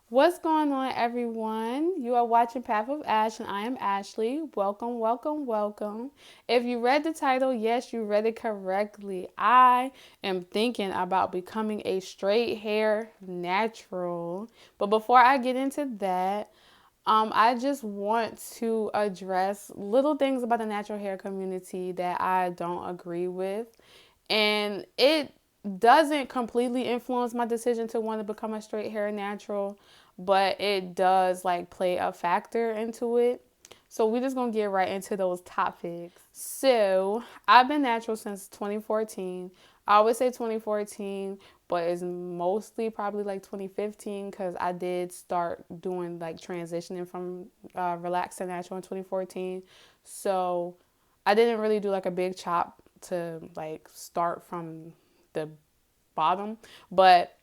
What's going on, everyone? You are watching Path of Ash, and I am Ashley. Welcome, welcome, welcome. If you read the title, yes, you read it correctly. I am thinking about becoming a straight hair natural. But before I get into that, I just want to address little things about the natural hair community that I don't agree with. And it doesn't completely influence my decision to want to become a straight hair natural, but it does like play a factor into it. So we're just gonna get right into those topics. So I've been natural since 2014. I always say 2014, but it's mostly probably like 2015 because I did start doing like transitioning from relaxed to natural in 2014. So I didn't really do like a big chop to like start from the bottom, but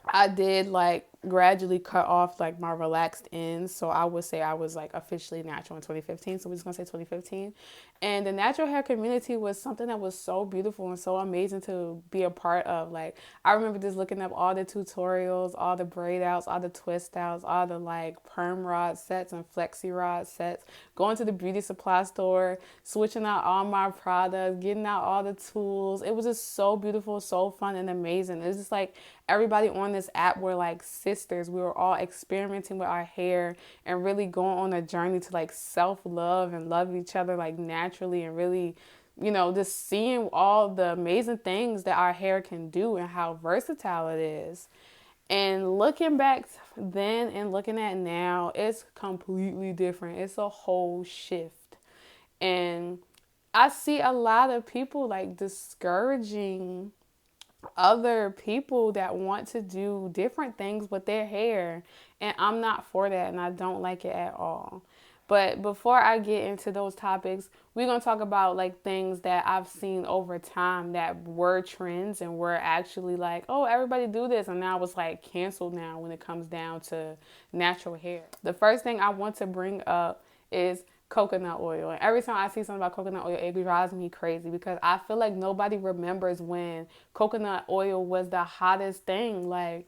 I did like gradually cut off like my relaxed ends. So I would say I was like officially natural in 2015. So we're just gonna say 2015. And the natural hair community was something that was so beautiful and so amazing to be a part of. Like I remember just looking up all the tutorials, all the braid outs, all the twist outs, all the like perm rod sets and flexi rod sets, going to the beauty supply store, switching out all my products, getting out all the tools. It was just so beautiful, so fun and amazing. It's just like everybody on this app were like sisters. We were all experimenting with our hair and really going on a journey to like self-love and love each other like naturally and really, just seeing all the amazing things that our hair can do and how versatile it is. And looking back then and looking at now, it's completely different. It's a whole shift. And I see a lot of people like discouraging other people that want to do different things with their hair. And I'm not for that and I don't like it at all. But before I get into those topics, we're going to talk about like things that I've seen over time that were trends and were actually like, oh, everybody do this. And now it's like canceled now when it comes down to natural hair. The first thing I want to bring up is coconut oil. And every time I see something about coconut oil, it drives me crazy because I feel like nobody remembers when coconut oil was the hottest thing. Like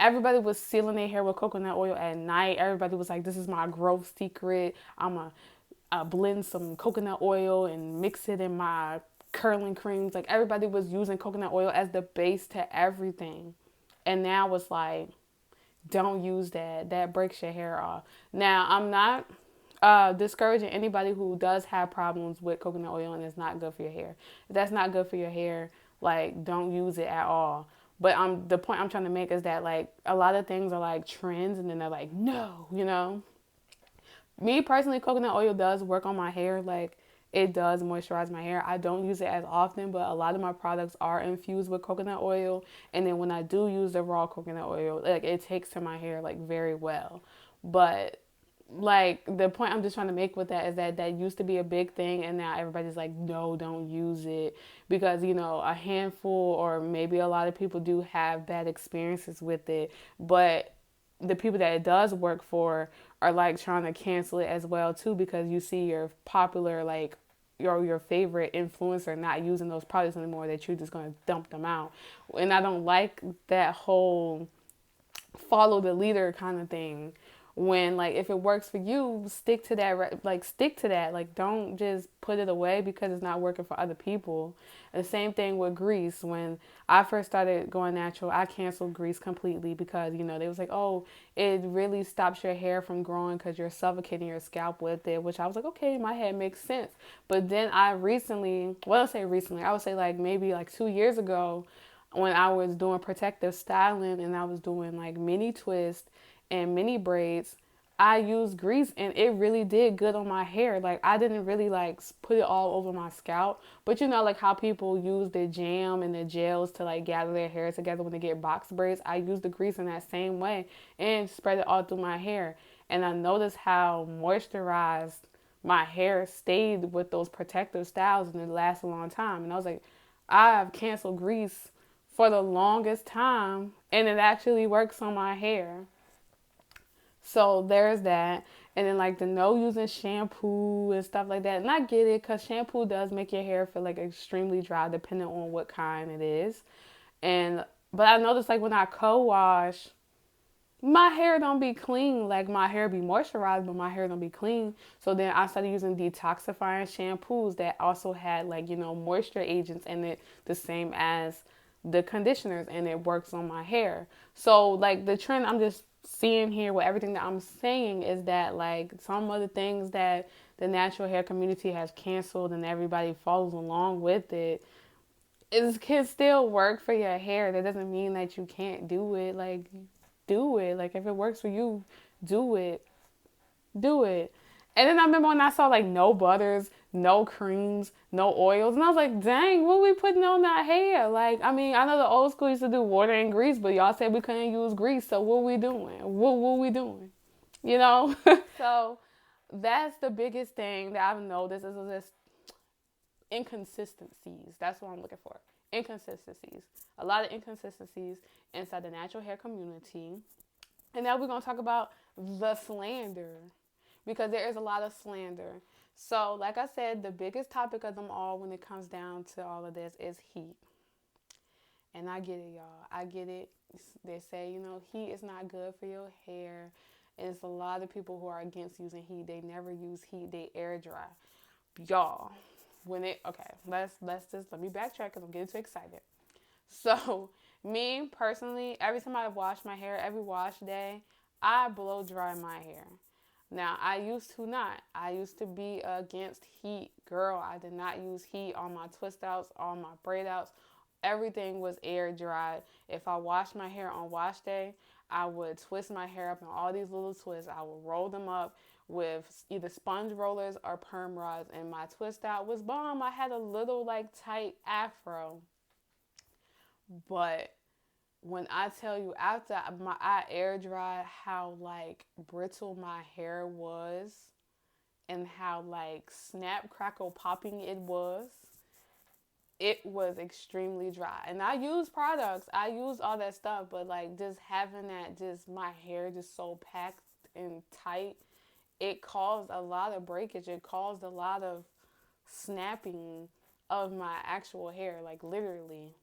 everybody was sealing their hair with coconut oil at night. Everybody was like, this is my growth secret. I'm a blend some coconut oil and mix it in my curling creams. Like everybody was using coconut oil as the base to everything. And now it's like, don't use that. That breaks your hair off. Now, I'm not discouraging anybody who does have problems with coconut oil and it's not good for your hair. If that's not good for your hair, like don't use it at all. But the point I'm trying to make is that like a lot of things are like trends and then they're like no. Me personally, coconut oil does work on my hair. Like it does moisturize my hair. I don't use it as often, but a lot of my products are infused with coconut oil. And then when I do use the raw coconut oil, like it takes to my hair like very well. But like the point I'm just trying to make with that is that that used to be a big thing and now everybody's like no, don't use it because a handful or maybe a lot of people do have bad experiences with it, but the people that it does work for are like trying to cancel it as well too because you see your popular like your favorite influencer not using those products anymore that you're just going to dump them out. And I don't like that whole follow the leader kind of thing when like if it works for you, stick to that, like stick to that, like don't just put it away because it's not working for other people. And the same thing with grease. When I first started going natural, I canceled grease completely because they was like, oh, it really stops your hair from growing because you're suffocating your scalp with it, which I was like, okay, my head makes sense. But then I recently, well, I say recently, I would say like maybe like 2 years ago, when I was doing protective styling and I was doing like mini twists and mini braids, I used grease and it really did good on my hair. Like I didn't really like put it all over my scalp, but like how people use the jam and the gels to like gather their hair together when they get box braids. I used the grease in that same way and spread it all through my hair. And I noticed how moisturized my hair stayed with those protective styles and it lasted a long time. And I was like, I've canceled grease for the longest time and it actually works on my hair. So there's that. And then like the no using shampoo and stuff like that. And I get it because shampoo does make your hair feel like extremely dry depending on what kind it is. And but I noticed like when I co-wash, my hair don't be clean. Like my hair be moisturized, but my hair don't be clean. So then I started using detoxifying shampoos that also had like, moisture agents in it, the same as the conditioners, and it works on my hair. So like the trend I'm just seeing here with everything that I'm saying is that like some of the things that the natural hair community has canceled and everybody follows along with it, it can still work for your hair. That doesn't mean that you can't do it. Like, do it. Like, if it works for you, do it. Do it. And then I remember when I saw like no butters, no creams, no oils, and I was like, dang, what are we putting on that hair? Like, I mean, I know the old school used to do water and grease, but y'all said we couldn't use grease, so what are we doing? What are we doing? You know? So that's the biggest thing that I've noticed is this inconsistencies. That's what I'm looking for. Inconsistencies. A lot of inconsistencies inside the natural hair community. And now we're going to talk about the slander because there is a lot of slander. So, like I said, the biggest topic of them all when it comes down to all of this is heat. And I get it, y'all. I get it. They say, heat is not good for your hair. And it's a lot of people who are against using heat. They never use heat. They air dry. Y'all, let me backtrack because I'm getting too excited. So me personally, every time I wash my hair, every wash day, I blow dry my hair. Now I used to not. I used to be against heat. Girl, I did not use heat on my twist outs, on my braid outs. Everything was air dried. If I washed my hair on wash day, I would twist my hair up in all these little twists. I would roll them up with either sponge rollers or perm rods, and my twist out was bomb. I had a little like tight afro, but when I tell you after I air dried, how like brittle my hair was and how like snap crackle popping it was extremely dry. And I use products, I use all that stuff, but like just having that, just my hair just so packed and tight, it caused a lot of breakage. It caused a lot of snapping of my actual hair, like literally.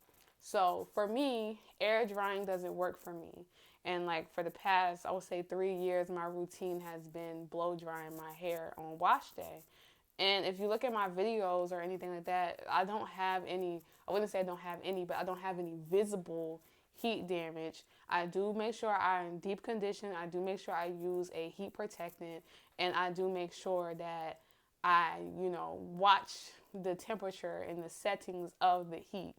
So for me, air drying doesn't work for me. And like for the past, I would say 3 years, my routine has been blow drying my hair on wash day. And if you look at my videos or anything like that, I wouldn't say I don't have any, but I don't have any visible heat damage. I do make sure I'm deep condition. I do make sure I use a heat protectant. And I do make sure that I, watch the temperature and the settings of the heat.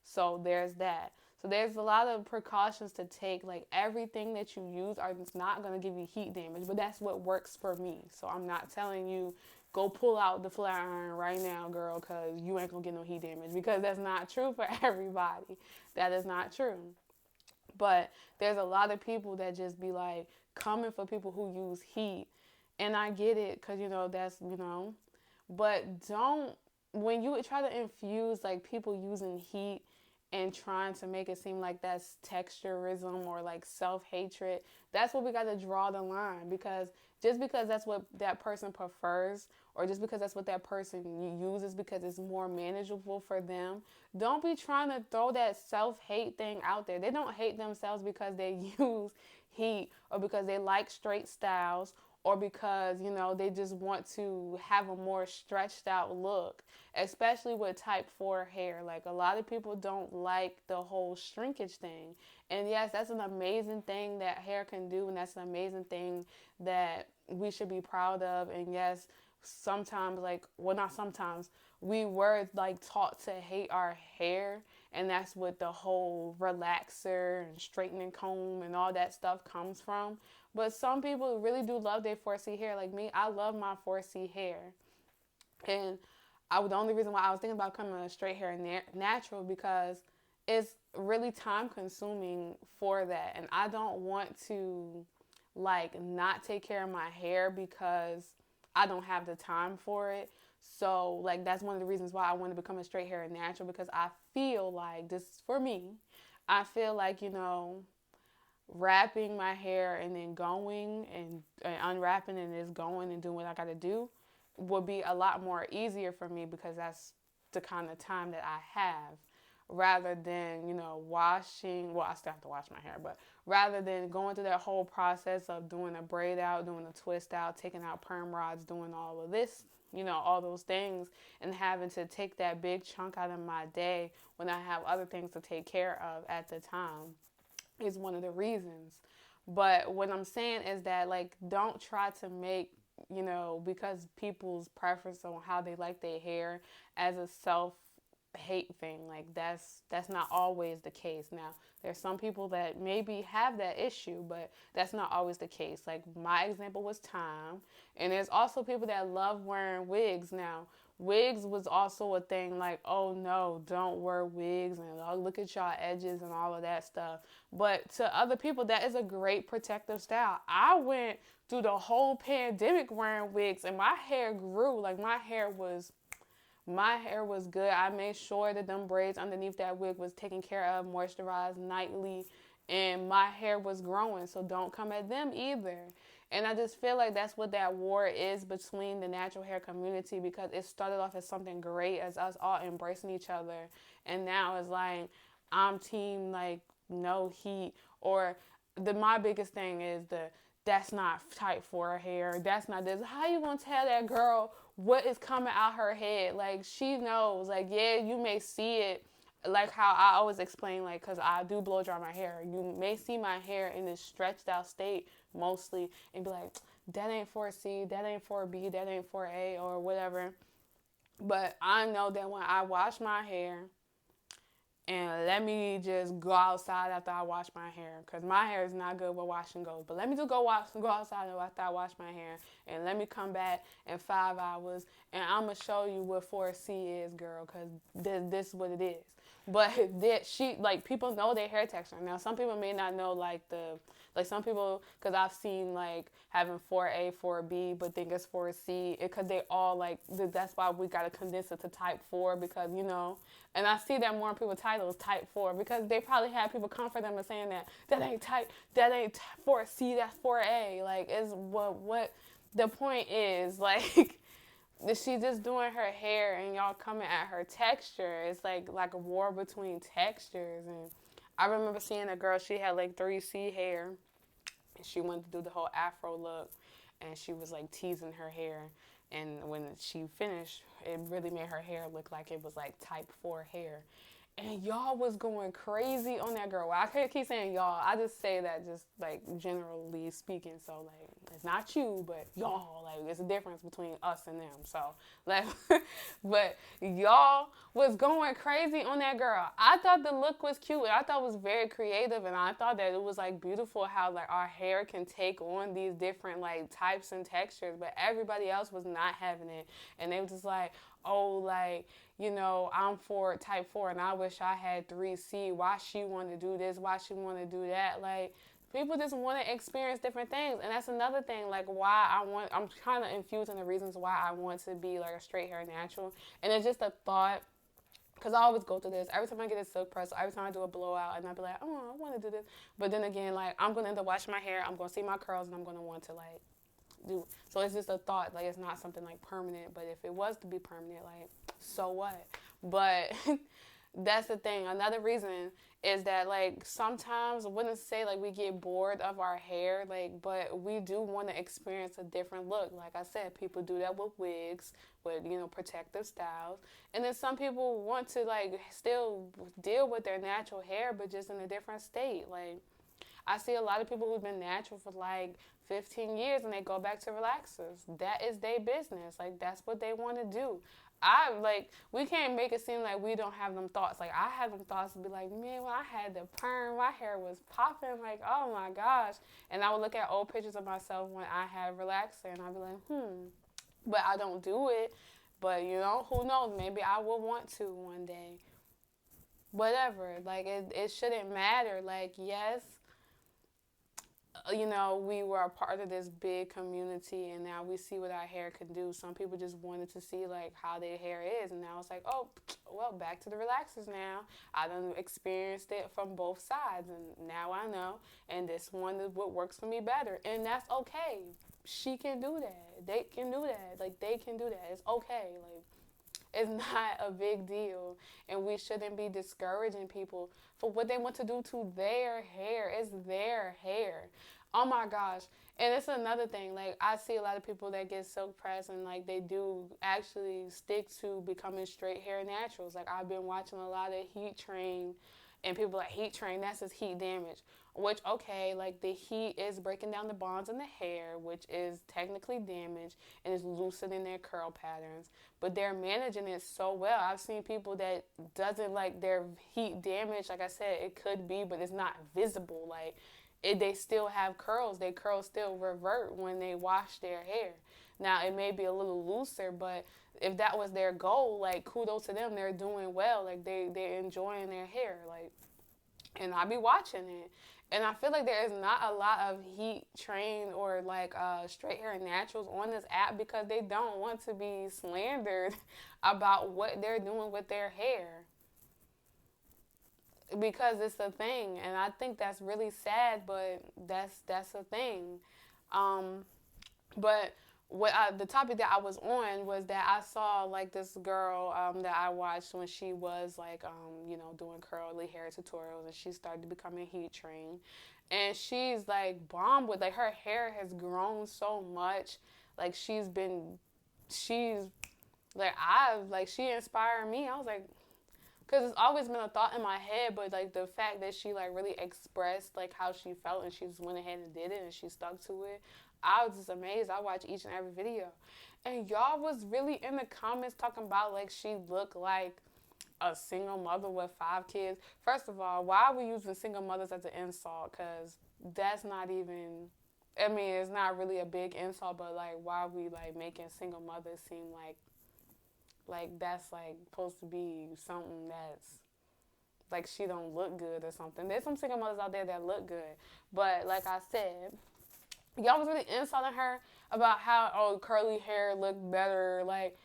So there's that. So there's a lot of precautions to take. Like everything that you use is not going to give you heat damage, but that's what works for me. So I'm not telling you go pull out the flat iron right now, girl, because you ain't going to get no heat damage, because that's not true for everybody. That is not true. But there's a lot of people that just be like coming for people who use heat. And I get it because, but don't, when you try to infuse like people using heat and trying to make it seem like that's texturism or like self-hatred, that's what we got to draw the line. Because just because that's what that person prefers, or just because that's what that person uses because it's more manageable for them, don't be trying to throw that self-hate thing out there. They don't hate themselves because they use heat or because they like straight styles or because, they just want to have a more stretched out look, especially with type 4 hair. Like a lot of people don't like the whole shrinkage thing. And yes, that's an amazing thing that hair can do, and that's an amazing thing that we should be proud of. And yes, sometimes, not sometimes, we were like taught to hate our hair, and that's what the whole relaxer and straightening comb and all that stuff comes from. But some people really do love their 4C hair. Like me, I love my 4C hair. And the only reason why I was thinking about coming a straight hair natural because it's really time consuming for that. And I don't want to like not take care of my hair because I don't have the time for it. So like that's one of the reasons why I want to become a straight hair natural, because I feel like, this is for me, I feel like, wrapping my hair and then going and unwrapping and just going and doing what I got to do would be a lot more easier for me because that's the kind of time that I have. rather than, washing. Well, I still have to wash my hair, but rather than going through that whole process of doing a braid out, doing a twist out, taking out perm rods, doing all of this, all those things, and having to take that big chunk out of my day when I have other things to take care of at the time is one of the reasons. But what I'm saying is that, like, don't try to make, because people's preference on how they like their hair as a self hate thing. Like, that's not always the case. Now, there's some people that maybe have that issue, but that's not always the case. Like, my example was time, and there's also people that love wearing wigs. Now, wigs was also a thing, like, oh no, don't wear wigs, and oh, look at y'all edges and all of that stuff. But to other people, that is a great protective style. I went through the whole pandemic wearing wigs, and my hair grew. Like, my hair was good. I made sure that them braids underneath that wig was taken care of, moisturized nightly, and my hair was growing. So don't come at them either. And I just feel like that's what that war is between the natural hair community, because it started off as something great, as us all embracing each other, and now it's like I'm team like no heat, or my biggest thing is the that's not type 4 hair. That's not this. How you gonna tell that girl what is coming out her head? Like, she knows. Like, yeah, you may see it. Like how I always explain, like, because I do blow dry my hair. You may see my hair in this stretched out state mostly and be like, that ain't 4C, that ain't 4B, that ain't 4A, or whatever. But I know that when I wash my hair, and let me just go outside after I wash my hair, because my hair is not good with wash and go. But let me just go outside after I wash my hair, and let me come back in 5 hours, and I'm gonna show you what 4C is, girl, because this is what it is. But that she like people know their hair texture. Now some people may not know like some people, because I've seen like having 4A, 4B, but think it's 4C, because they all like that's why we gotta condense it to type 4, because and I see that more in people's titles, type 4, because they probably have people come for them and saying that ain't 4C, that's 4A. Like, is what the point is, like, she just doing her hair and y'all coming at her texture. It's like a war between textures. And I remember seeing a girl, she had like 3C hair, and she wanted to do the whole afro look, and she was like teasing her hair, and when she finished, it really made her hair look like it was like type 4 hair. And y'all was going crazy on that girl. Well, I can't keep saying y'all. I just say that just like generally speaking. So like it's not you, but y'all. Like it's a difference between us and them. So like, but y'all was going crazy on that girl. I thought the look was cute. I thought it was very creative, and I thought that it was like beautiful how like our hair can take on these different like types and textures. But everybody else was not having it, and they were just like, oh, like, I'm for type 4 and I wish I had 3C. Why she want to do this? Why she want to do that? Like, people just want to experience different things. And that's another thing, like, I'm kind of infusing the reasons why I want to be, like, a straight hair natural. And it's just a thought, because I always go through this. Every time I get a silk press, every time I do a blowout, and I'll be like, oh, I want to do this. But then again, like, I'm going to end up washing my hair. I'm going to see my curls, and I'm going to want to, like, do. So it's just a thought, like it's not something like permanent, but if it was to be permanent, like so what? But that's the thing. Another reason is that like sometimes I wouldn't say like we get bored of our hair, like, but we do want to experience a different look. Like I said, people do that with wigs, with protective styles, and then some people want to like still deal with their natural hair, but just in a different state. Like I see a lot of people who've been natural for like 15 years and they go back to relaxers. That is their business. Like, that's what they want to do. We can't make it seem like we don't have them thoughts. Like, I have them thoughts to be like, man, when I had the perm, my hair was popping. Like, oh my gosh. And I would look at old pictures of myself when I had relaxer and I'd be like, But I don't do it. But, who knows? Maybe I will want to one day. Whatever. Like, it shouldn't matter. Like, yes, we were a part of this big community, and now we see what our hair can do. Some people just wanted to see like how their hair is, and now it's like, oh, well, back to the relaxers now. I done experienced it from both sides, and now I know, and this one is what works for me better, and that's okay. She can do that. They can do that. Like, they can do that. It's okay. Like, It's not a big deal. And we shouldn't be discouraging people for what they want to do to their hair. It's their hair. Oh my gosh. And it's another thing. Like, I see a lot of people that get silk pressed and, like, they do actually stick to becoming straight hair naturals. Like, I've been watching a lot of Heat Train, and people like, heat train, that's just heat damage. Which, okay, like, the heat is breaking down the bonds in the hair, which is technically damage and is loosening their curl patterns. But they're managing it so well. I've seen people that doesn't like their heat damage. Like I said, it could be, but it's not visible. Like, they still have curls. Their curls still revert when they wash their hair. Now, it may be a little looser, but if that was their goal, like, kudos to them. They're doing well. Like, they're enjoying their hair. Like, and I be watching it. And I feel like there is not a lot of heat trained or like straight hair naturals on this app because they don't want to be slandered about what they're doing with their hair, because it's a thing. And I think that's really sad, but that's a thing. Um, but the topic that I was on was that I saw like this girl that I watched when she was like doing curly hair tutorials, and she started becoming heat trained, and she's like bomb with like her hair has grown so much, like she's like she inspired me. I was like, because it's always been a thought in my head, but like the fact that she like really expressed like how she felt and she just went ahead and did it and she stuck to it, I was just amazed. I watched each and every video, and y'all was really in the comments talking about like she looked like a single mother with 5 kids. First of all, why are we using single mothers as an insult? Because that's not even, I mean, it's not really a big insult, but like why are we like making single mothers seem like that's like supposed to be something that's like she don't look good or something. There's some single mothers out there that look good, but like I said, y'all was really insulting her about how curly hair look better. Like,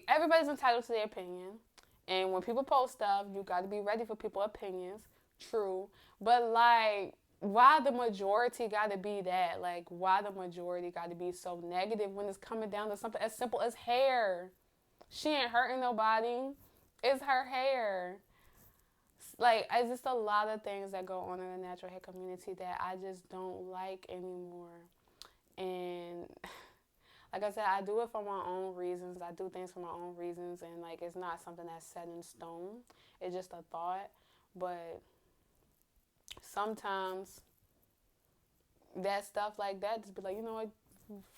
everybody's entitled to their opinion, and when people post stuff, you got to be ready for people's opinions. True, but like, why the majority got to be that? Like, why the majority got to be so negative when it's coming down to something as simple as hair? She ain't hurting nobody. It's her hair. Like, it's just a lot of things that go on in the natural hair community that I just don't like anymore. And like I said, I do it for my own reasons. I do things for my own reasons, and like it's not something that's set in stone. It's just a thought. But sometimes that stuff like that just be like, you know what,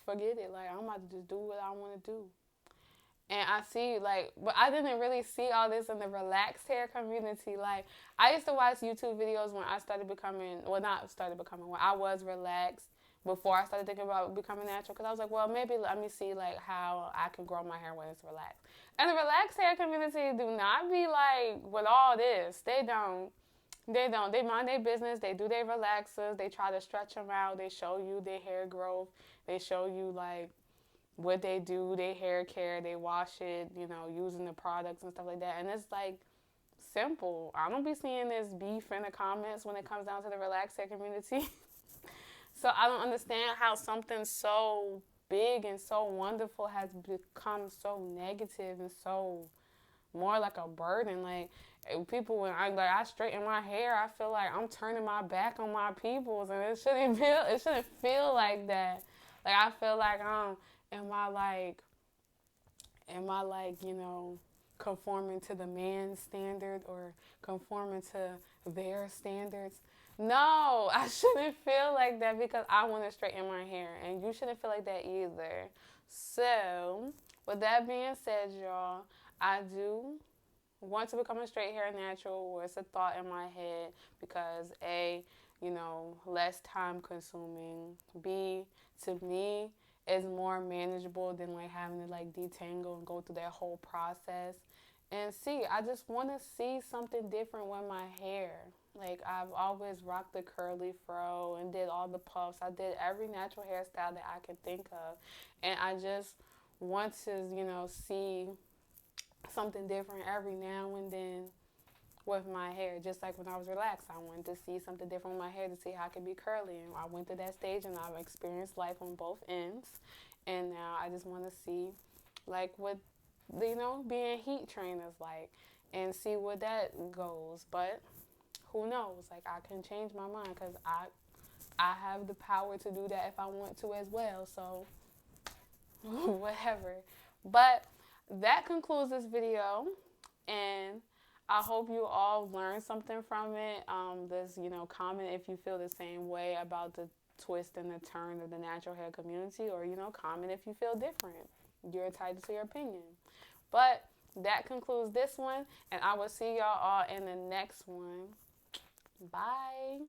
forget it. Like, I'm about to just do what I want to do. And I see, like, but I didn't really see all this in the relaxed hair community. Like, I used to watch YouTube videos when I started becoming, well, not started becoming, when I was relaxed before I started thinking about becoming natural. Because I was like, well, maybe let me see, like, how I can grow my hair when it's relaxed. And the relaxed hair community do not be, like, with all this. They don't. They don't. They mind their business. They do their relaxers. They try to stretch them out. They show you their hair growth. They show you, like, what they do, their hair care, they wash it, using the products and stuff like that. And it's like simple. I don't be seeing this beef in the comments when it comes down to the relaxed hair community. So I don't understand how something so big and so wonderful has become so negative and so more like a burden. Like, people, when I straighten my hair, I feel like I'm turning my back on my peoples, and it shouldn't feel like that. Like, I feel like am I like conforming to the man's standard or conforming to their standards? No, I shouldn't feel like that because I want to straighten my hair, and you shouldn't feel like that either. So, with that being said, y'all, I do want to become a straight hair natural, or it's a thought in my head because A, less time consuming. B, to me, is more manageable than like having to like detangle and go through that whole process. And C, I just want to see something different with my hair. Like, I've always rocked the curly fro and did all the puffs. I did every natural hairstyle that I could think of. And I just want to, see something different every now and then with my hair. Just like when I was relaxed, I wanted to see something different with my hair to see how I could be curly. And I went through that stage and I've experienced life on both ends. And now I just want to see like what being heat trainers like, and see where that goes. But who knows? Like, I can change my mind because I have the power to do that if I want to as well. So whatever. But that concludes this video, and I hope you all learned something from it. Comment if you feel the same way about the twist and the turn of the natural hair community, or comment if you feel different. You're entitled to your opinion. But that concludes this one, and I will see y'all all in the next one. Bye.